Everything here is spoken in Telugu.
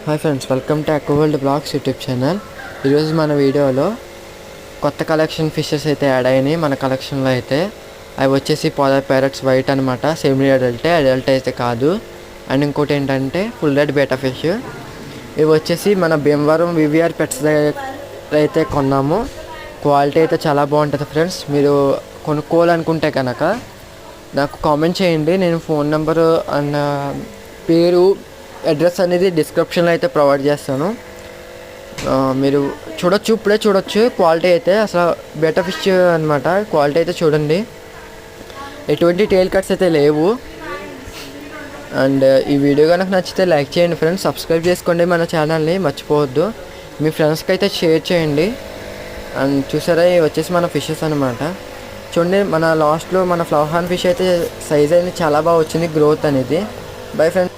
Hi friends, welcome to Aqua World Blogs YouTube channel. ఈరోజు మన వీడియోలో కొత్త కలెక్షన్ ఫిషెస్ అయితే యాడ్ అయినాయి మన కలెక్షన్లో. అయితే అవి వచ్చేసి పోలార్ ప్యారెట్స్ వైట్ అనమాట. సెమీ అడల్ట్ అయితే కాదు. అండ్ ఇంకోటి ఏంటంటే ఫుల్ రెడ్ బేటా ఫిష్. ఇవి వచ్చేసి మన భీమవరం వివిఆర్ పెట్స్ అయితే కొన్నాము. క్వాలిటీ అయితే చాలా బాగుంటుంది ఫ్రెండ్స్. మీరు కొనుక్కోవాలనుకుంటే కనుక నాకు కామెంట్ చేయండి. నేను ఫోన్ నెంబరు అండ్ పేరు, అడ్రస్ అనేది డిస్క్రిప్షన్లో అయితే ప్రొవైడ్ చేస్తాను. మీరు చూడొచ్చు, ఇప్పుడే చూడొచ్చు. క్వాలిటీ అయితే అసలు బేటా ఫిష్ అనమాట. క్వాలిటీ అయితే చూడండి, ఎటువంటి టైల్ కట్స్ అయితే లేవు. అండ్ ఈ వీడియో కనుక నచ్చితే లైక్ చేయండి ఫ్రెండ్స్. సబ్స్క్రైబ్ చేసుకోండి మన ఛానల్ని, మర్చిపోవద్దు. మీ ఫ్రెండ్స్కి అయితే షేర్ చేయండి. అండ్ చూసారా, ఇవి వచ్చేసి మన ఫిషెస్ అనమాట. చూడండి, మన లాస్ట్లో మన ఫ్లవర్ హార్న్ ఫిష్ అయితే సైజ్ అనేది చాలా బాగా వచ్చింది, గ్రోత్ అనేది. Bye friends.